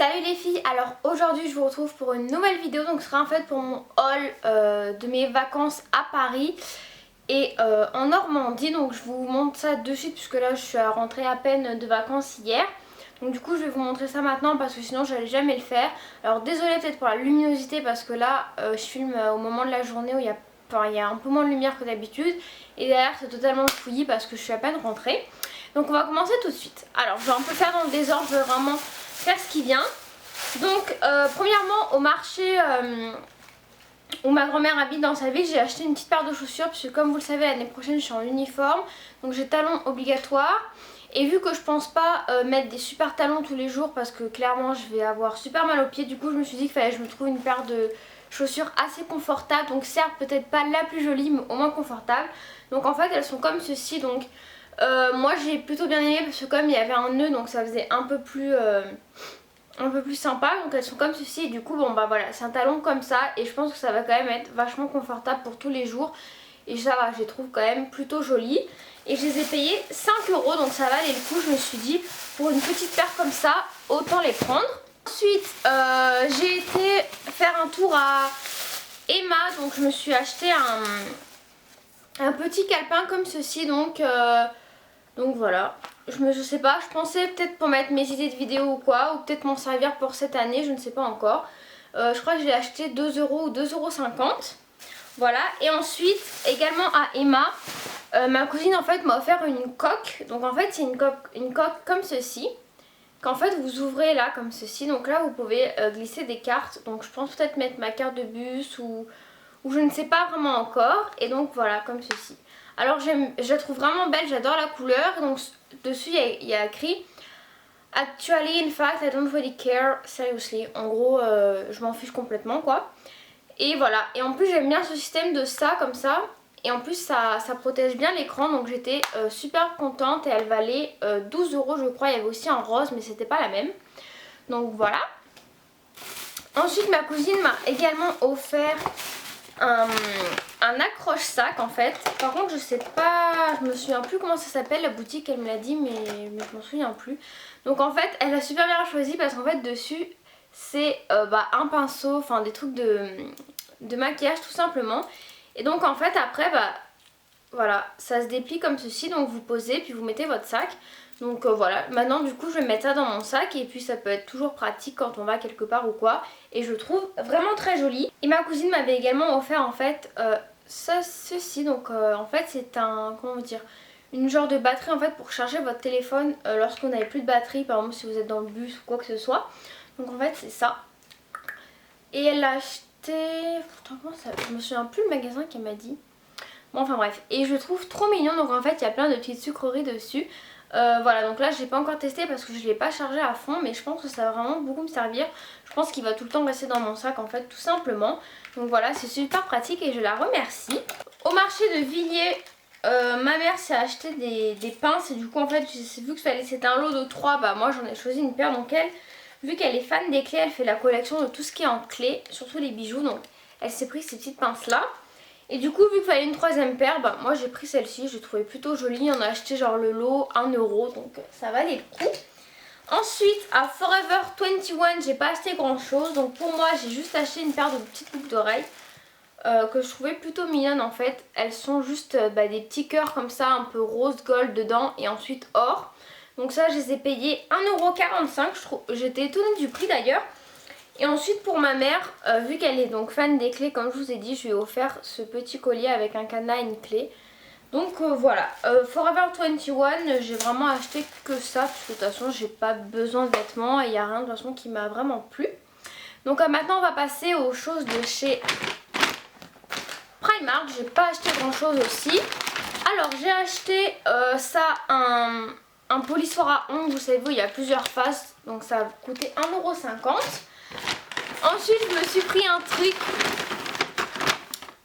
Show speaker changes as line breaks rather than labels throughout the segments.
Salut les filles, alors aujourd'hui je vous retrouve pour une nouvelle vidéo, donc ce sera en fait pour mon haul de mes vacances à Paris et en Normandie. Donc je vous montre ça de suite puisque là je suis rentrée à peine de vacances hier. Donc du coup je vais vous montrer ça maintenant parce que sinon j'allais jamais le faire. Alors désolée peut-être pour la luminosité parce que là je filme au moment de la journée où il y a un peu moins de lumière que d'habitude. Et derrière c'est totalement fouillis parce que je suis à peine rentrée. Donc on va commencer tout de suite. Alors je vais un peu faire dans le désordre, je vais vraiment faire ce qui vient. Donc premièrement au marché où ma grand-mère habite dans sa ville, j'ai acheté une petite paire de chaussures puisque comme vous le savez l'année prochaine je suis en uniforme. Donc j'ai talons obligatoires. Et vu que je pense pas mettre des super talons tous les jours parce que clairement je vais avoir super mal aux pieds, du coup je me suis dit qu'il fallait que je me trouve une paire de chaussures assez confortables. Donc certes peut-être pas la plus jolie mais au moins confortable. Donc en fait elles sont comme ceci. Donc moi j'ai plutôt bien aimé parce que comme il y avait un nœud donc ça faisait un peu plus sympa. Donc elles sont comme ceci et du coup bon bah voilà, c'est un talon comme ça et je pense que ça va quand même être vachement confortable pour tous les jours. Et ça va, je les trouve quand même plutôt jolies. Et je les ai payées 5 € donc ça valait le coup. Je me suis dit pour une petite paire comme ça autant les prendre. Ensuite j'ai été faire un tour à Emma. Donc je me suis acheté un petit calepin comme ceci. Donc voilà, je sais pas, je pensais peut-être pour mettre mes idées de vidéo ou quoi, ou peut-être m'en servir pour cette année, je ne sais pas encore. Je crois que je l'ai acheté 2 € ou 2,50 €. Voilà, et ensuite également à Emma, ma cousine en fait m'a offert une coque. Donc en fait c'est une coque comme ceci, qu'en fait vous ouvrez là comme ceci. Donc là vous pouvez glisser des cartes, donc je pense peut-être mettre ma carte de bus ou je ne sais pas vraiment encore. Et donc voilà comme ceci. Alors je la trouve vraiment belle, j'adore la couleur. Donc dessus il y a écrit Actually in fact I don't really care seriously. En gros je m'en fiche complètement quoi. Et voilà, et en plus j'aime bien ce système de ça comme ça. Et en plus ça protège bien l'écran. Donc j'étais super contente. Et elle valait 12 € je crois. Il y avait aussi un rose mais c'était pas la même. Donc voilà. Ensuite ma cousine m'a également offert un accroche-sac en fait. Par contre je sais pas, je me souviens plus comment ça s'appelle la boutique, elle me l'a dit mais je m'en souviens plus. Donc en fait elle a super bien choisi parce qu'en fait dessus c'est un pinceau, enfin des trucs de maquillage tout simplement. Et donc en fait après voilà, ça se déplie comme ceci. Donc vous posez puis vous mettez votre sac. Donc voilà, maintenant du coup je vais mettre ça dans mon sac. Et puis ça peut être toujours pratique quand on va quelque part ou quoi. Et je le trouve vraiment très joli. Et ma cousine m'avait également offert en fait ceci. Donc en fait c'est comment vous dire, une genre de batterie en fait pour charger votre téléphone lorsqu'on n'avait plus de batterie. Par exemple si vous êtes dans le bus ou quoi que ce soit. Donc en fait c'est ça. Et elle l'a acheté, pourtant comment ça, je me souviens plus le magasin qu'elle m'a dit. Bon enfin bref, et je le trouve trop mignon. Donc en fait il y a plein de petites sucreries dessus. Voilà, donc là je l'ai pas encore testé parce que je l'ai pas chargé à fond. Mais je pense que ça va vraiment beaucoup me servir. Je pense qu'il va tout le temps rester dans mon sac en fait, tout simplement. Donc voilà, c'est super pratique et je la remercie. Au marché de Villiers, ma mère s'est acheté des pinces. Et du coup en fait vu que c'était un lot de 3, bah moi j'en ai choisi une paire. Donc elle, vu qu'elle est fan des clés, elle fait la collection de tout ce qui est en clés, surtout les bijoux. Donc elle s'est pris ces petites pinces là. Et du coup vu qu'il fallait une troisième paire, bah moi j'ai pris celle-ci, je l'ai trouvée plutôt jolie. On a acheté genre le lot 1 €, donc ça valait le coup. Ensuite à Forever 21 j'ai pas acheté grand chose. Donc pour moi j'ai juste acheté une paire de petites boucles d'oreilles que je trouvais plutôt mignonnes en fait. Elles sont juste des petits cœurs comme ça, un peu rose gold dedans et ensuite or. Donc ça je les ai payés 1,45 €, j'étais étonnée du prix d'ailleurs. Et ensuite pour ma mère, vu qu'elle est donc fan des clés comme je vous ai dit, je lui ai offert ce petit collier avec un cadenas et une clé. Donc voilà, Forever 21 j'ai vraiment acheté que ça parce que de toute façon j'ai pas besoin de vêtements et il n'y a rien de toute façon qui m'a vraiment plu. Donc maintenant on va passer aux choses de chez Primark. J'ai pas acheté grand chose aussi. Alors j'ai acheté un polissoir à ongles, vous savez, il y a plusieurs faces, donc ça a coûté 1,50 €. Ensuite je me suis pris un truc,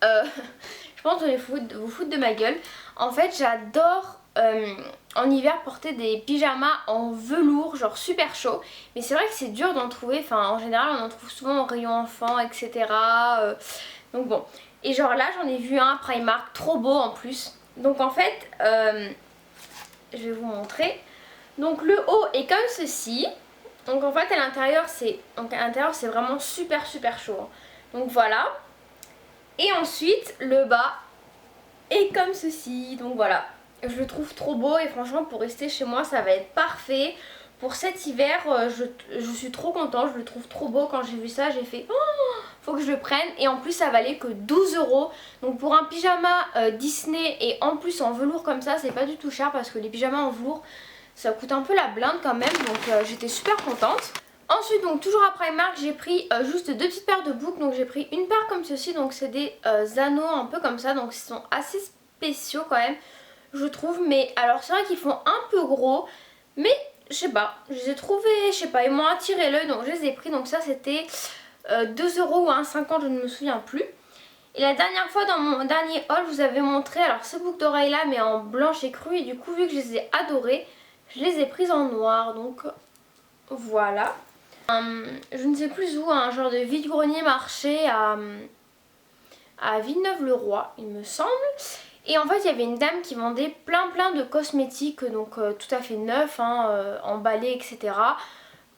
je pense que vous foutre de ma gueule. En fait j'adore en hiver porter des pyjamas en velours, genre super chaud. Mais c'est vrai que c'est dur d'en trouver, enfin en général on en trouve souvent au rayon enfant etc. Donc bon, et genre là j'en ai vu un Primark trop beau en plus. Donc en fait je vais vous montrer. Donc le haut est comme ceci. Donc en fait à l'intérieur c'est vraiment super chaud, hein. Donc voilà. Et ensuite le bas est comme ceci. Donc voilà. Je le trouve trop beau et franchement pour rester chez moi ça va être parfait. Pour cet hiver je suis trop contente, je le trouve trop beau. Quand j'ai vu ça j'ai fait oh, faut que je le prenne. Et en plus ça valait que 12 €. Donc pour un pyjama Disney et en plus en velours comme ça c'est pas du tout cher. Parce que les pyjamas en velours ça coûte un peu la blinde quand même. Donc j'étais super contente. Ensuite donc toujours à Primark j'ai pris juste 2 petites paires de boucles. Donc j'ai pris une paire comme ceci. Donc c'est des anneaux un peu comme ça. Donc ils sont assez spéciaux quand même je trouve. Mais alors c'est vrai qu'ils font un peu gros. Mais je sais pas, je les ai trouvés, je sais pas, ils m'ont attiré l'œil. Donc je les ai pris. Donc ça c'était 2 € ou 1,50 €, je ne me souviens plus. Et la dernière fois dans mon dernier haul je vous avais montré alors ces boucles d'oreilles là mais en blanche et crue. Et du coup vu que je les ai adorées je les ai prises en noir. Donc voilà. Je ne sais plus où, un genre de vide-grenier marché à Villeneuve-le-Roi il me semble. Et en fait il y avait une dame qui vendait plein de cosmétiques. Donc tout à fait neufs, hein, emballés etc.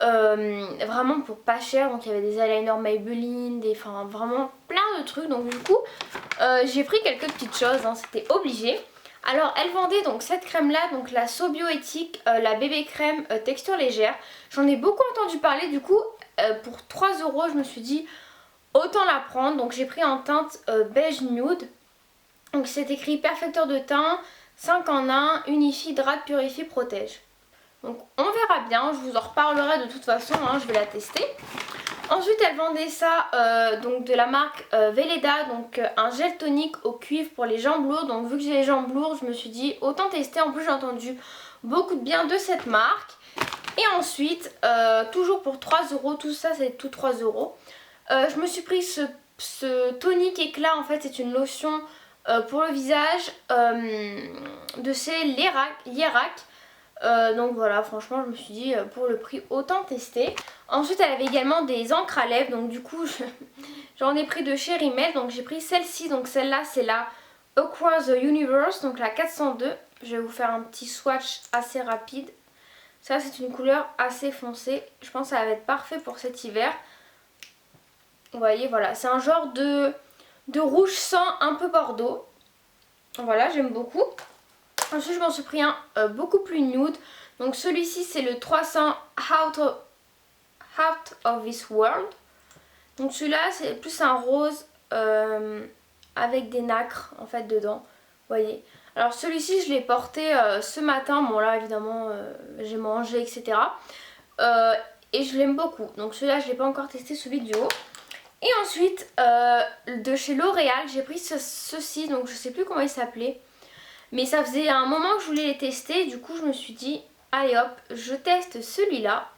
Vraiment pour pas cher. Donc il y avait des eyeliners Maybelline, enfin vraiment plein de trucs. Donc du coup j'ai pris quelques petites choses, hein, c'était obligé. Alors elle vendait donc cette crème là, donc la So Bioéthique, la bébé crème texture légère. J'en ai beaucoup entendu parler, du coup pour 3 € je me suis dit autant la prendre. Donc j'ai pris en teinte beige nude. Donc c'est écrit perfecteur de teint, 5 en 1, unifie, hydrate, purifie, protège. Donc on verra bien, je vous en reparlerai de toute façon, hein, je vais la tester. Ensuite elle vendait ça donc de la marque Veleda, donc un gel tonique au cuivre pour les jambes lourdes. Donc vu que j'ai les jambes lourdes je me suis dit autant tester. En plus j'ai entendu beaucoup de bien de cette marque. Et ensuite toujours pour 3 €, tout ça c'est tout 3 €. Je me suis pris ce tonique éclat. En fait c'est une lotion pour le visage de chez Lierac. Donc voilà, franchement je me suis dit pour le prix autant tester. Ensuite elle avait également des encres à lèvres. Donc du coup j'en ai pris de chez Rimmel. Donc j'ai pris celle-ci. Donc celle-là c'est la Across the Universe, donc la 402. Je vais vous faire un petit swatch assez rapide. Ça c'est une couleur assez foncée. Je pense que ça va être parfait pour cet hiver. Vous voyez, voilà, c'est un genre de rouge sang un peu bordeaux. Voilà, j'aime beaucoup. Ensuite je m'en suis pris un beaucoup plus nude. Donc celui-ci c'est le 300 Out of This World. Donc celui-là c'est plus un rose avec des nacres en fait dedans. Vous voyez. Alors celui-ci je l'ai porté ce matin. Bon là évidemment j'ai mangé etc. Et je l'aime beaucoup. Donc celui-là je ne l'ai pas encore testé, celui du haut. Et ensuite de chez L'Oréal j'ai pris ceci. Donc je sais plus comment il s'appelait. Mais ça faisait un moment que je voulais les tester. Du coup je me suis dit allez hop je teste celui-là.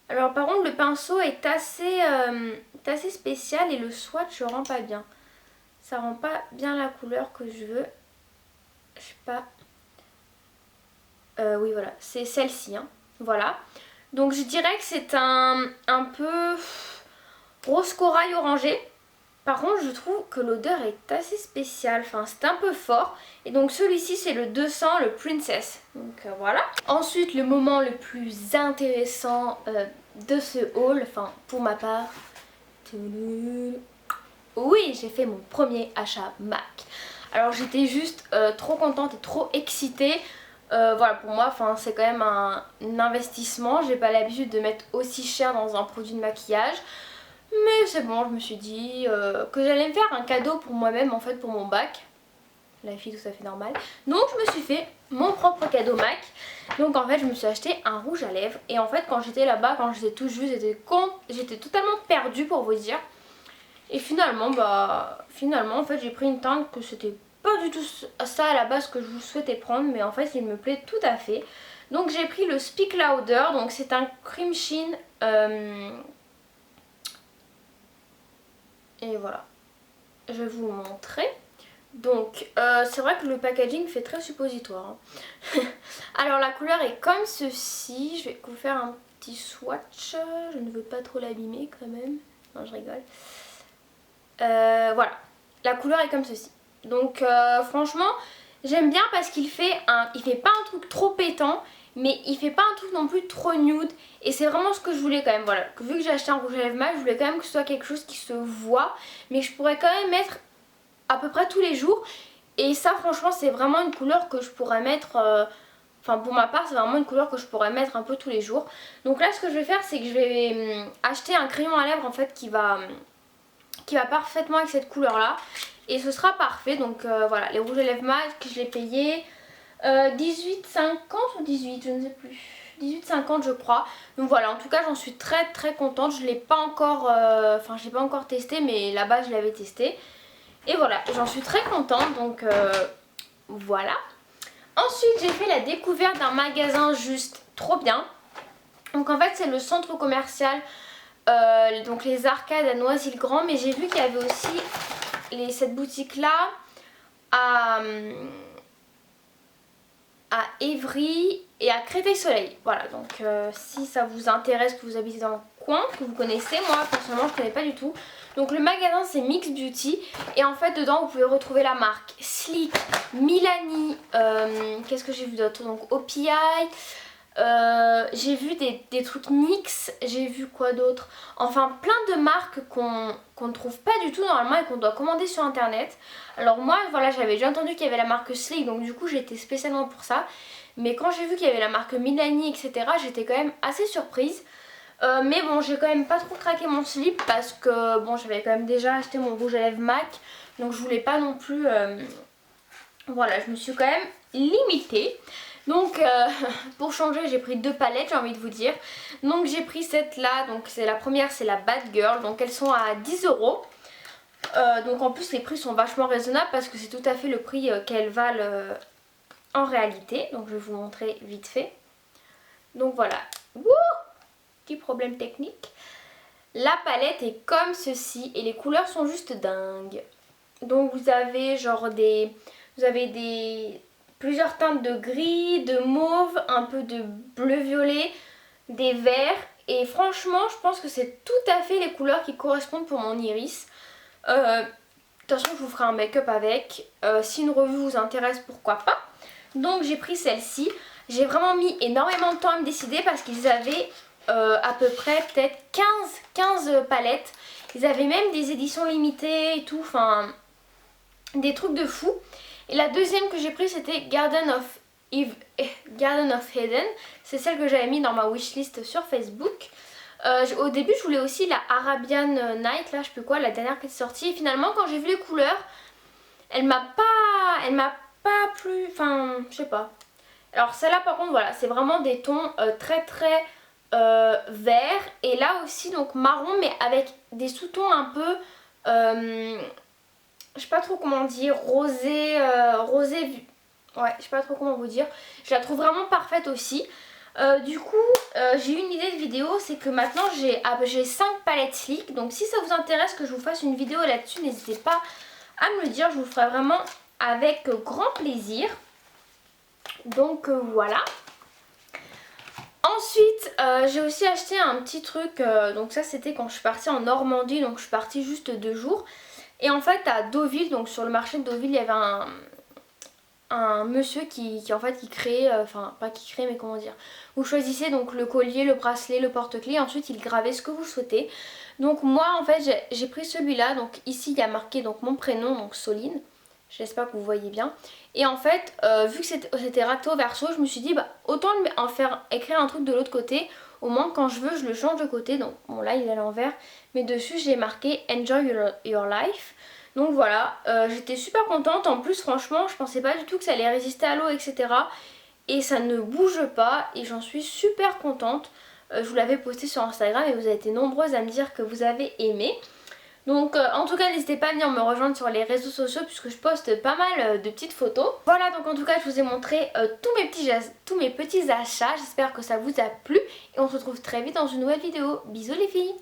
Alors par contre le pinceau est assez spécial et le swatch rend pas bien. Ça rend pas bien la couleur que je veux. Je sais pas. Oui voilà, c'est celle-ci, hein. Voilà. Donc je dirais que c'est un peu rose corail orangé. Par contre je trouve que l'odeur est assez spéciale. Enfin c'est un peu fort. Et donc celui-ci c'est le 200, le Princess. Donc voilà. Ensuite le moment le plus intéressant de ce haul. Enfin pour ma part. Oui j'ai fait mon premier achat MAC. Alors j'étais juste trop contente et trop excitée. Voilà pour moi c'est quand même un investissement. J'ai pas l'habitude de mettre aussi cher dans un produit de maquillage. Mais c'est bon, je me suis dit que j'allais me faire un cadeau pour moi-même en fait pour mon bac. La fille tout à fait normale. Donc je me suis fait mon propre cadeau MAC. Donc en fait je me suis acheté un rouge à lèvres. Et en fait quand j'étais là-bas, quand j'étais tout juste, j'étais totalement perdue pour vous dire. Et finalement en fait j'ai pris une teinte que c'était pas du tout ça à la base que je vous souhaitais prendre. Mais en fait il me plaît tout à fait. Donc j'ai pris le Speak Louder. Donc c'est un cream sheen. Et voilà, je vais vous le montrer. Donc c'est vrai que le packaging fait très suppositoire, hein. Alors la couleur est comme ceci. Je vais vous faire un petit swatch. Je ne veux pas trop l'abîmer quand même. Non je rigole. Voilà, la couleur est comme ceci. Donc franchement j'aime bien parce qu'il fait pas un truc trop pétant. mais il fait pas un truc non plus trop nude. Et c'est vraiment ce que je voulais quand même. Voilà, vu que j'ai acheté un rouge à lèvres mat, je voulais quand même que ce soit quelque chose qui se voit, mais je pourrais quand même mettre à peu près tous les jours. Et ça franchement c'est vraiment une couleur que je pourrais mettre, enfin pour ma part c'est vraiment une couleur que je pourrais mettre un peu tous les jours. Donc là ce que je vais faire c'est que je vais acheter un crayon à lèvres en fait qui va parfaitement avec cette couleur là. Et ce sera parfait. Donc voilà, les rouges à lèvres mat que je l'ai payé 18,50 ou 18, je ne sais plus. 18,50 je crois. Donc voilà, en tout cas j'en suis très contente. Je l'ai pas encore, enfin je l'ai pas encore testé, mais là-bas je l'avais testé. Et voilà, j'en suis très contente, donc voilà. Ensuite, j'ai fait la découverte d'un magasin juste trop bien. Donc en fait, c'est le centre commercial, donc les arcades à Noisy-le-Grand. Mais j'ai vu qu'il y avait aussi cette boutique-là à Évry et à Créteil-Soleil. Voilà, donc si ça vous intéresse, que vous habitez dans le coin, que vous connaissez, moi personnellement je ne connais pas du tout. Donc le magasin c'est Mix Beauty et en fait dedans vous pouvez retrouver la marque Sleek, Milani, qu'est-ce que j'ai vu d'autre, donc OPI, j'ai vu des trucs NYX, j'ai vu quoi d'autre, enfin plein de marques qu'on ne trouve pas du tout normalement et qu'on doit commander sur internet. Alors moi voilà, j'avais déjà entendu qu'il y avait la marque Sleek, donc du coup j'ai été spécialement pour ça. Mais quand j'ai vu qu'il y avait la marque Milani etc, j'étais quand même assez surprise. Mais bon, j'ai quand même pas trop craqué mon slip parce que bon, j'avais quand même déjà acheté mon rouge à lèvres MAC, donc je voulais pas non plus, voilà, je me suis quand même limitée. Donc pour changer j'ai pris deux palettes, j'ai envie de vous dire. Donc j'ai pris cette là, donc c'est la première, c'est la Bad Girl, donc elles sont à 10 €. Donc en plus les prix sont vachement raisonnables parce que c'est tout à fait le prix qu'elles valent en réalité. Donc je vais vous montrer vite fait. Donc voilà. Wouh! Petit problème technique. La palette est comme ceci et les couleurs sont juste dingues. Donc vous avez genre plusieurs teintes de gris, de mauve, un peu de bleu-violet, des verts. Et franchement je pense que c'est tout à fait les couleurs qui correspondent pour mon iris. De toute façon je vous ferai un make-up avec. Si une revue vous intéresse, pourquoi pas. Donc j'ai pris celle-ci. J'ai vraiment mis énormément de temps à me décider parce qu'ils avaient à peu près peut-être 15 palettes. Ils avaient même des éditions limitées et tout, enfin des trucs de fou. Et la deuxième que j'ai pris c'était Garden of Eden. C'est celle que j'avais mis dans ma wishlist sur Facebook. Au début je voulais aussi la Arabian Night, là je sais plus quoi, la dernière qui est sortie. Et finalement quand j'ai vu les couleurs, elle m'a pas plu, enfin je sais pas. Alors celle-là par contre voilà, c'est vraiment des tons très vert et là aussi donc marron mais avec des sous-tons un peu je sais pas trop comment dire, rosé, ouais je sais pas trop comment vous dire, je la trouve vraiment parfaite aussi. Du coup j'ai eu une idée de vidéo, c'est que maintenant j'ai 5 palettes Sleek, donc si ça vous intéresse que je vous fasse une vidéo là-dessus, n'hésitez pas à me le dire, je vous le ferai vraiment avec grand plaisir. Donc voilà. Ensuite j'ai aussi acheté un petit truc, donc ça c'était quand je suis partie en Normandie, donc je suis partie juste 2 jours. Et en fait à Deauville, donc sur le marché de Deauville, il y avait un monsieur qui en fait qui créait, enfin pas qui créait mais comment dire, vous choisissez donc le collier, le bracelet, le porte-clés, ensuite il gravait ce que vous souhaitez. Donc moi en fait j'ai pris celui-là, donc ici il y a marqué donc mon prénom, donc Soline. J'espère que vous voyez bien. Et en fait, vu que c'était recto verso, je me suis dit bah autant écrire un truc de l'autre côté. Au moins quand je veux, je le change de côté. Donc bon là il est à l'envers. Mais dessus j'ai marqué Enjoy your life. Donc voilà, j'étais super contente. En plus franchement, je pensais pas du tout que ça allait résister à l'eau, etc. Et ça ne bouge pas. Et j'en suis super contente. Je vous l'avais posté sur Instagram et vous avez été nombreuses à me dire que vous avez aimé. Donc en tout cas n'hésitez pas à venir me rejoindre sur les réseaux sociaux puisque je poste pas mal de petites photos. Voilà, donc en tout cas je vous ai montré tous mes petits achats. J'espère que ça vous a plu et on se retrouve très vite dans une nouvelle vidéo. Bisous les filles!